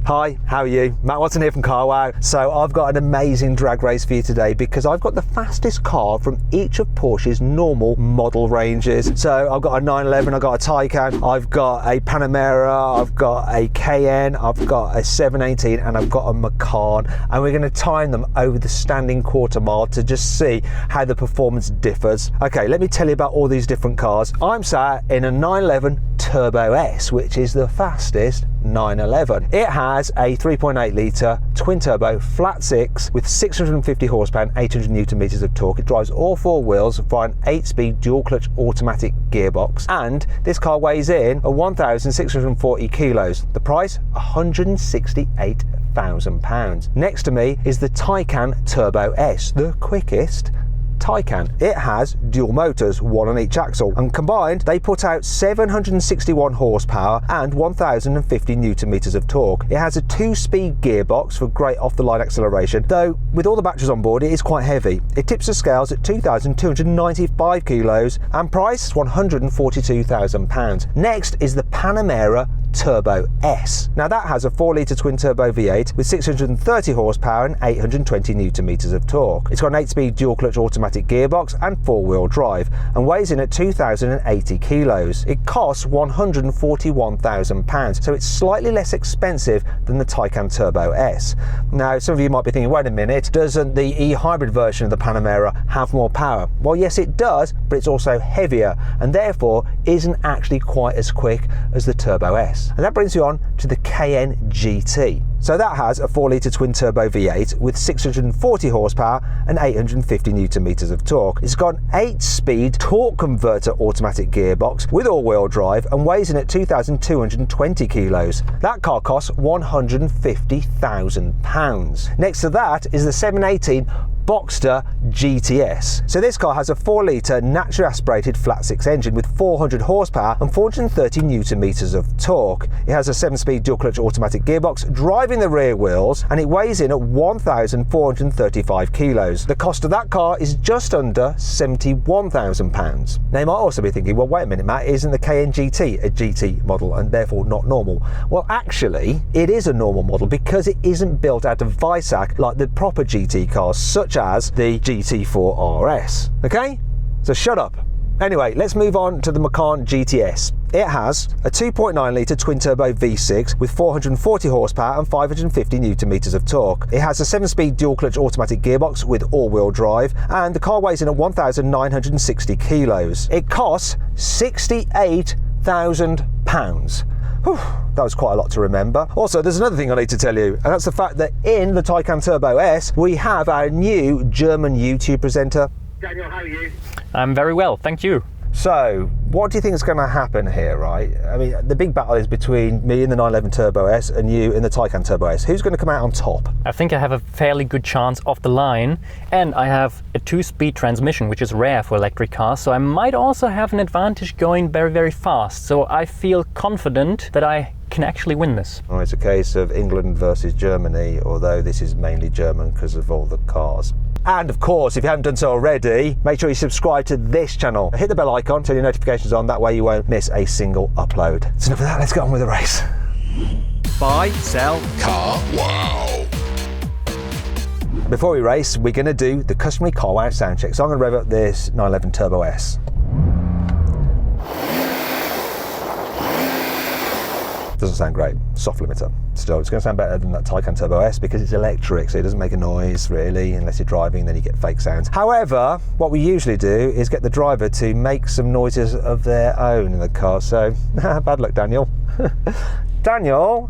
Hi, how are you? Matt Watson here from carwow. So I've got an amazing drag race for you today because I've got the fastest car from each of Porsche's normal model ranges. So I've got a 911, I've got a Taycan, I've got a Panamera, I've got a Cayenne, I've got a 718 and I've got a Macan, and we're going to time them over the standing quarter mile to just see how the performance differs. Okay, let me tell you about all these different cars. I'm sat in a 911 Turbo S, which is the fastest 911. It has a 3.8 litre twin turbo flat six with 650 horsepower and 800 newton meters of torque. It drives all four wheels via an 8-speed dual clutch automatic gearbox, and this car weighs in at 1,640 kilos. The price, £168,000. Next to me is the Taycan Turbo S, the quickest Taycan. It has dual motors, one on each axle, and combined they put out 761 horsepower and 1,050 newton meters of torque. It has a 2-speed gearbox for great off-the-line acceleration, though with all the batteries on board it is quite heavy. It tips the scales at 2,295 kilos and price £142,000. Next is the Panamera Turbo S. Now that has a 4-litre twin-turbo V8 with 630 horsepower and 820 newton meters of torque. It's got an 8-speed dual-clutch automatic gearbox and 4-wheel drive and weighs in at 2,080 kilos. It costs £141,000, so it's slightly less expensive than the Taycan Turbo S. Now some of you might be thinking, wait a minute, doesn't the e-hybrid version of the Panamera have more power? Well, yes it does, but it's also heavier and therefore isn't actually quite as quick as the Turbo S. And that brings you on to the Cayenne GT. So that has a 4-litre twin-turbo V8 with 640 horsepower and 850 newton meters of torque. It's got an 8-speed torque converter automatic gearbox with all-wheel drive and weighs in at 2,220 kilos. That car costs £150,000. Next to that is the 718 Boxster GTS. So this car has a 4-litre naturally aspirated flat six engine with 400 horsepower and 430 newton meters of torque. It has a 7-speed dual clutch automatic gearbox driving the rear wheels, and it weighs in at 1,435 kilos. The cost of that car is just under £71,000. Now you might also be thinking, well wait a minute Matt, isn't the Cayenne GT a GT model and therefore not normal? Well actually it is a normal model because it isn't built out of Visac like the proper GT cars such as the GT4 RS. Okay, so shut up. Anyway, let's move on to the Macan GTS. It has a 2.9 litre twin-turbo V6 with 440 horsepower and 550 newton meters of torque. It has a 7-speed dual-clutch automatic gearbox with all-wheel drive, and the car weighs in at 1,960 kilos. It costs £68,000. That was quite a lot to remember. Also, there's another thing I need to tell you, and that's the fact that in the Taycan Turbo S, we have our new German YouTube presenter. Daniel, how are you? I'm very well, thank you. So, what do you think is going to happen here, right? I mean, the big battle is between me in the 911 Turbo S and you in the Taycan Turbo S. Who's going to come out on top? I think I have a fairly good chance off the line, and I have a 2-speed transmission, which is rare for electric cars, so I might also have an advantage going very, very fast. So I feel confident that I can actually win this. Well, it's a case of England versus Germany, although this is mainly German because of all the cars. And of course, if you haven't done so already, make sure you subscribe to this channel. Hit the bell icon, turn your notifications on, that way you won't miss a single upload. So enough of that, let's get on with the race. Buy, sell, carwow. Before we race, we're going to do the customary carwow sound check. So I'm going to rev up this 911 Turbo S. Doesn't sound great, soft limiter. Still, it's going to sound better than that Taycan Turbo S because it's electric, so it doesn't make a noise really, unless you're driving, then you get fake sounds. However, what we usually do is get the driver to make some noises of their own in the car, so bad luck, Daniel. Daniel,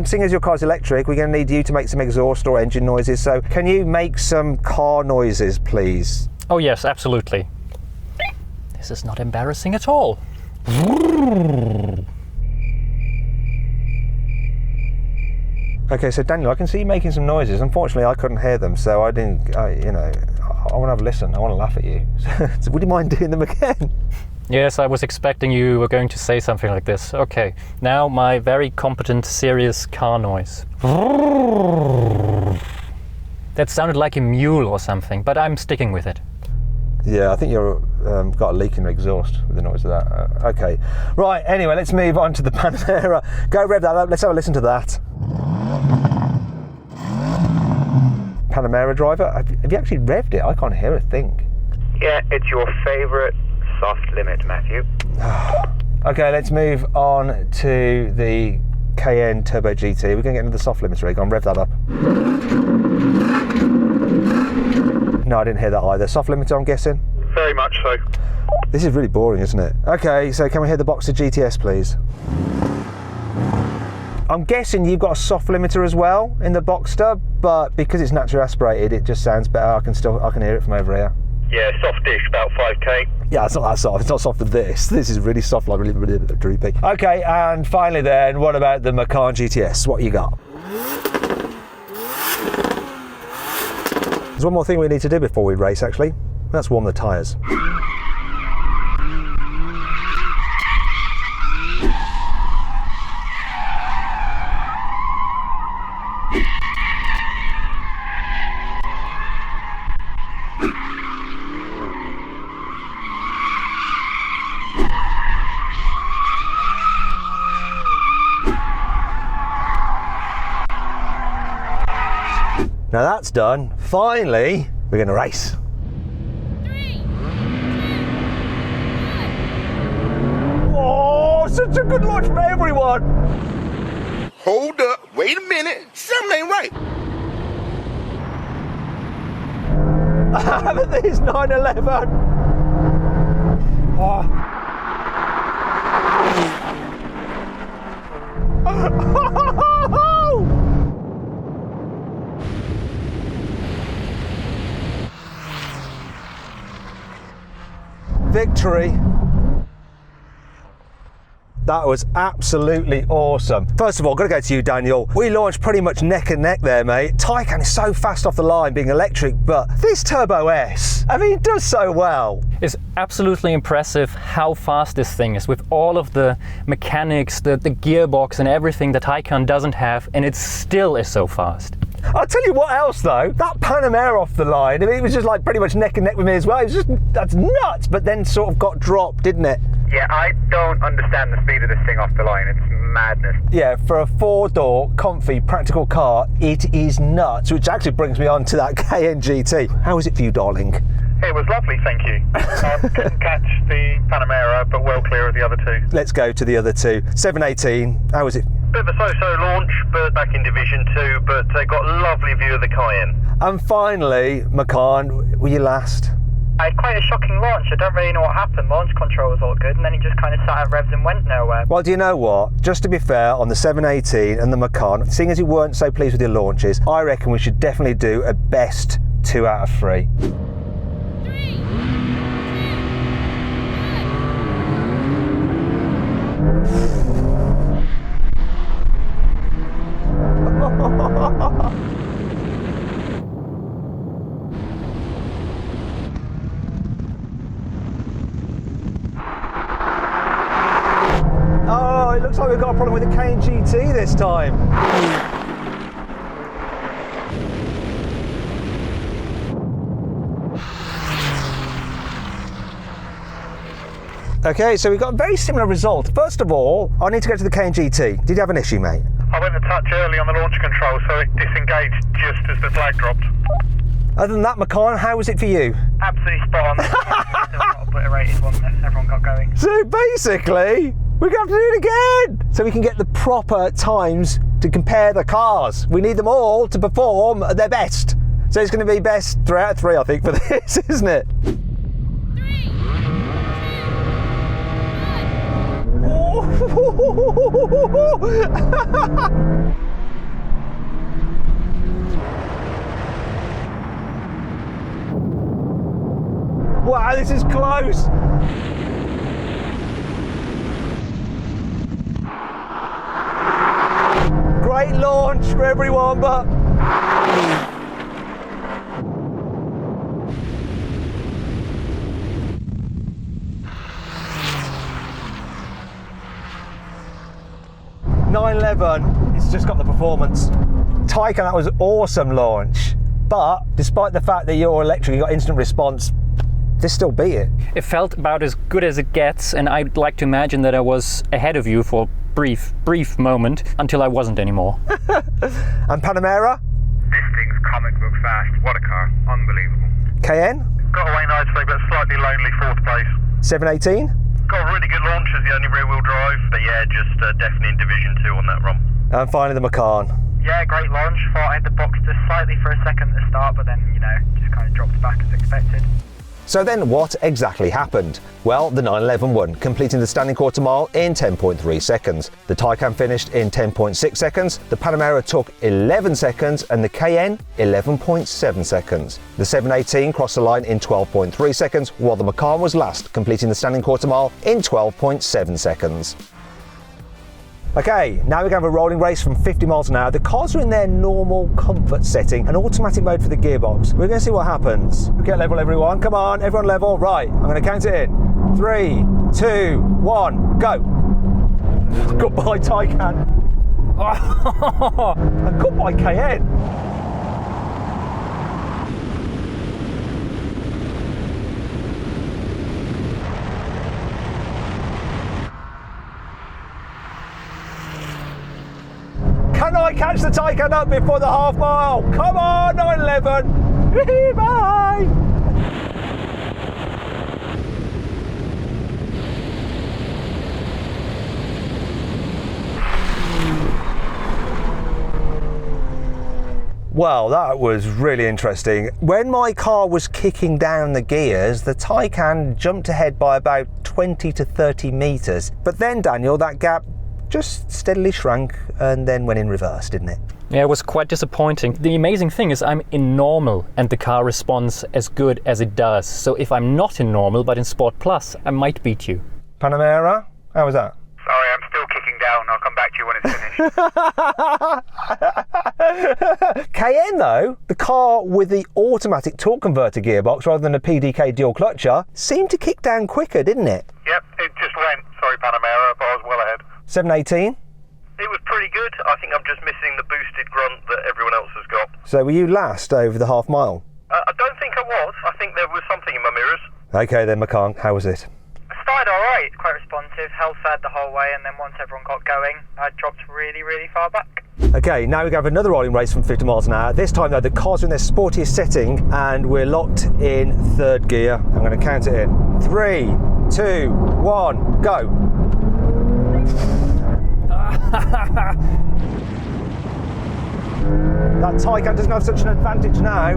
seeing as your car's electric, we're going to need you to make some exhaust or engine noises, so can you make some car noises, please? Oh yes, absolutely. This is not embarrassing at all. Okay, so Daniel, I can see you making some noises. Unfortunately, I couldn't hear them, so I didn't, I want to have a listen. I want to laugh at you. So would you mind doing them again? Yes, I was expecting you were going to say something like this. Okay, now my very competent, serious car noise. That sounded like a mule or something, but I'm sticking with it. Yeah, I think you're got a leak in your exhaust with the noise of that. Okay, right, anyway, let's move on to the Panamera. Go rev that up, let's have a listen to that. Panamera driver. Have you actually revved it? I can't hear a thing. Yeah, it's your favourite soft limit, Matthew. Okay, let's move on to the Cayenne Turbo GT. We're going to get into the soft limits rig. Rev that up. No, I didn't hear that either. Soft limiter, I'm guessing? Very much so. This is really boring, isn't it? Okay, so can we hear the Boxster GTS, please? I'm guessing you've got a soft limiter as well in the Boxster, but because it's naturally aspirated, it just sounds better. I can hear it from over here. Yeah, soft-ish, about 5k. Yeah, it's not that soft. It's not soft for this. This is really soft, like really droopy. Okay, and finally then, what about the Macan GTS? What you got? There's one more thing we need to do before we race, actually. That's warm the tyres. Now that's done, finally, we're going to race. 3, 2, 1. Oh, such a good launch for everyone. Hold up, wait a minute, something ain't right. Haven't these 911? Oh. Victory. That was absolutely awesome. First of all, gotta go to you, Daniel. We launched pretty much neck and neck there, mate. Taycan is so fast off the line being electric, but this Turbo S, I mean, it does so well. It's absolutely impressive how fast this thing is with all of the mechanics, the gearbox and everything that Taycan doesn't have, and it still is so fast. I'll tell you what else though, that Panamera off the line, I mean, it was just like pretty much neck and neck with me as well. It was just, that's nuts, but then sort of got dropped, didn't it? Yeah, I don't understand the speed of this thing off the line. It's madness. Yeah, for a four-door, comfy, practical car, it is nuts, which actually brings me on to that Cayenne GT. How was it for you, darling? It was lovely, thank you. Couldn't catch the Panamera, but well clear of the other two. Let's go to the other two. 718, how was it? Bit of a so-so launch, but back in Division 2, but got a lovely view of the Cayenne. And finally, Macan, were you last? I had quite a shocking launch. I don't really know what happened. Launch control was all good, and then he just kind of sat at revs and went nowhere. Well, do you know what? Just to be fair, on the 718 and the Macan, seeing as you weren't so pleased with your launches, I reckon we should definitely do a best 2 out of 3. 3, 2, 1. Oh, it looks like we've got a problem with the Cayenne GT this time. Okay, so we've got a very similar result. First of all, I need to go to the Cayenne GT. Did you have an issue, mate? I went a touch early on the launch control, so it disengaged just as the flag dropped. Other than that, Macan, how was it for you? Absolutely spot on. Still got a bit of rated one that everyone got going. So basically, we're going to have to do it again, so we can get the proper times to compare the cars. We need them all to perform at their best. So it's going to be best 3 out of 3, I think, for this, isn't it? 3, 2, 1. Wow, this is close. Great launch for everyone, but .911, it's just got the performance. Taycan, that was awesome launch, but despite the fact that you're electric, you got instant response, this still beat it. It felt about as good as it gets, and I'd like to imagine that I was ahead of you for a brief moment until I wasn't anymore. And Panamera? This thing's comic book fast. What a car. Unbelievable. Cayenne? Got away nicely, but slightly lonely 4th place. 718? Got a really good launch as the only rear-wheel drive, but yeah, just definitely in Division 2 on that run. And finally the Macan. Yeah, great launch. Thought I had the Boxster slightly for a second at the start, but then, just kind of dropped back as expected. So then what exactly happened? Well, the 911 won, completing the standing quarter mile in 10.3 seconds. The Taycan finished in 10.6 seconds, the Panamera took 11 seconds, and the Cayenne 11.7 seconds. The 718 crossed the line in 12.3 seconds, while the Macan was last, completing the standing quarter mile in 12.7 seconds. Okay, now we're going to have a rolling race from 50 miles an hour. The cars are in their normal comfort setting, an automatic mode for the gearbox. We're going to see what happens. Get level, everyone. Come on, everyone level. Right, I'm going to count it in. 3, 2, 1, go. Goodbye, Taycan. And goodbye, Cayenne. Can I catch the Taycan up before the half mile? Come on, 911. Bye. Well, that was really interesting. When my car was kicking down the gears, the Taycan jumped ahead by about 20 to 30 metres. But then, Daniel, that gap just steadily shrank and then went in reverse, didn't it? Yeah, it was quite disappointing. The amazing thing is I'm in normal and the car responds as good as it does. So if I'm not in normal but in Sport Plus, I might beat you. Panamera, how was that? Sorry, I'm still kicking down. I'll come back to you when it's finished. Cayenne though, the car with the automatic torque converter gearbox rather than a PDK dual clutcher, seemed to kick down quicker, didn't it? Yep, it just went. Sorry, Panamera, but I was well ahead. 718? It was pretty good. I think I'm just missing the boosted grunt that everyone else has got. So were you last over the half mile? I don't think I was. I think there was something in my mirrors. Okay then, Macan, how was it? I started alright, quite responsive, held third the whole way, and then once everyone got going, I dropped really, really far back. Okay, now we have another rolling race from 50 miles an hour. This time though, the cars are in their sportiest setting and we're locked in third gear. I'm going to count it in. 3, 2, 1, go. That Taycan doesn't have such an advantage now.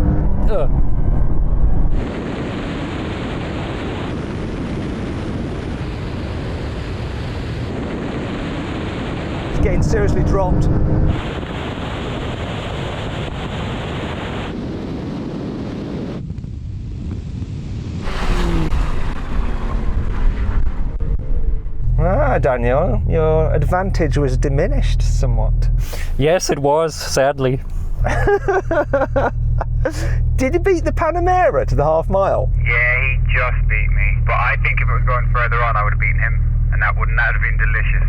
It's getting seriously dropped. Daniel, your advantage was diminished somewhat. Yes, it was, sadly. Did he beat the Panamera to the half mile? Yeah, he just beat me. But I think if it was going further on, I would have beaten him. And that wouldn't have been delicious.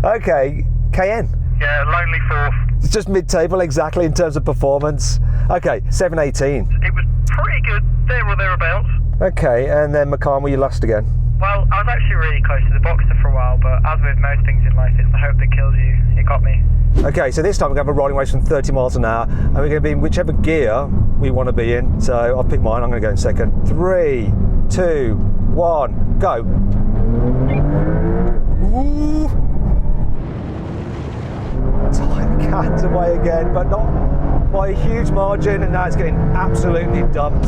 Okay, Cayenne. Yeah, lonely fourth. It's just mid-table exactly in terms of performance. Okay, 718. It was pretty good, there or thereabouts. Okay, and then Macan, were you last again? Well, I was actually really close to the Boxster for a while, but as with most things in life, it's the hope that kills you. It got me. Okay, so this time we're going to have a rolling race from 30 miles an hour, and we're going to be in whichever gear we want to be in. So I'll pick mine, I'm going to go in second. 3, 2, 1, go. Ooh. Taycan's away again, but not by a huge margin, and now it's getting absolutely dumped.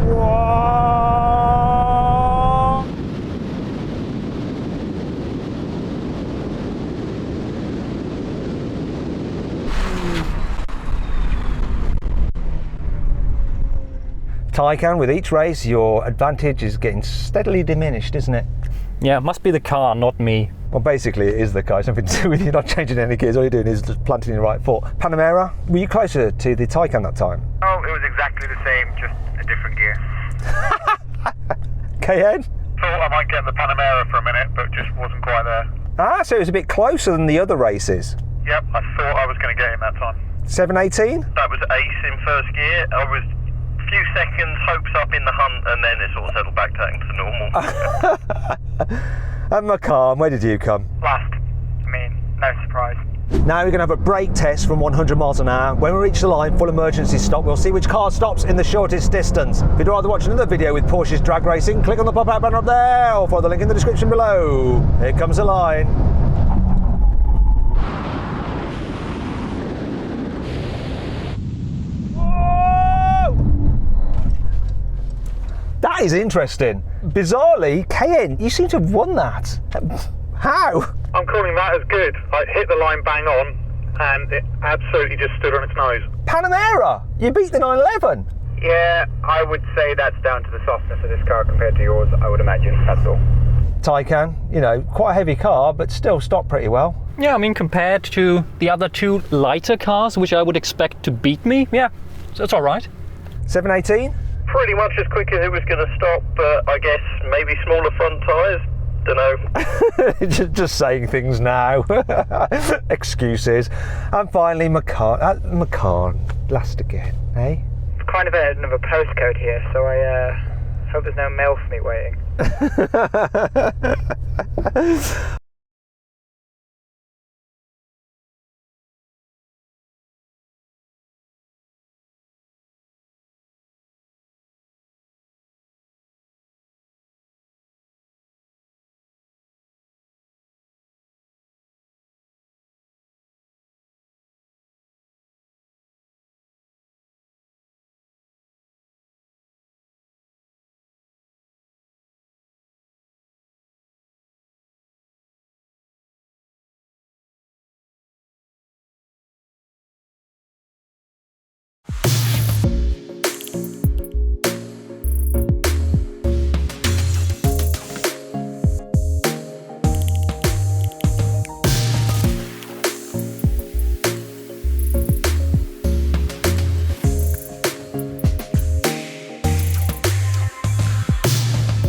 Whoa. Taycan, with each race, your advantage is getting steadily diminished, isn't it? Yeah, it must be the car, not me. Well, basically, it is the car. It's nothing to do with you not changing any gears. All you're doing is just planting your right foot. Panamera, were you closer to the Taycan that time? Oh, it was exactly the same, just a different gear. Cayenne? Thought I might get the Panamera for a minute, but just wasn't quite there. Ah, so it was a bit closer than the other races. Yep, I thought I was going to get him that time. 718? That was ace in first gear. I was a few seconds, hopes up in the hunt, and then it sort of settled back down to normal. And Macan, where did you come? Last. I mean, no surprise. Now we're going to have a brake test from 100 miles an hour. When we reach the line, full emergency stop, we'll see which car stops in the shortest distance. If you'd rather watch another video with Porsche's drag racing, click on the pop-out banner up there or follow the link in the description below. Here comes the line. Whoa! That is interesting. Bizarrely, KN, you seem to have won that. How? I'm calling that as good. I hit the line bang on, and it absolutely just stood on its nose. Panamera, you beat the 911. Yeah, I would say that's down to the softness of this car compared to yours, I would imagine, that's all. Taycan, you know, quite a heavy car, but still stopped pretty well. Yeah, I mean, compared to the other two lighter cars, which I would expect to beat me, yeah, so it's all right. 718? Pretty much as quick as it was going to stop, but I guess maybe smaller front tyres. Don't know. just saying things now. Excuses. And finally, Macan, last again, eh? It's kind of another postcode here, so I hope there's no mail for me waiting.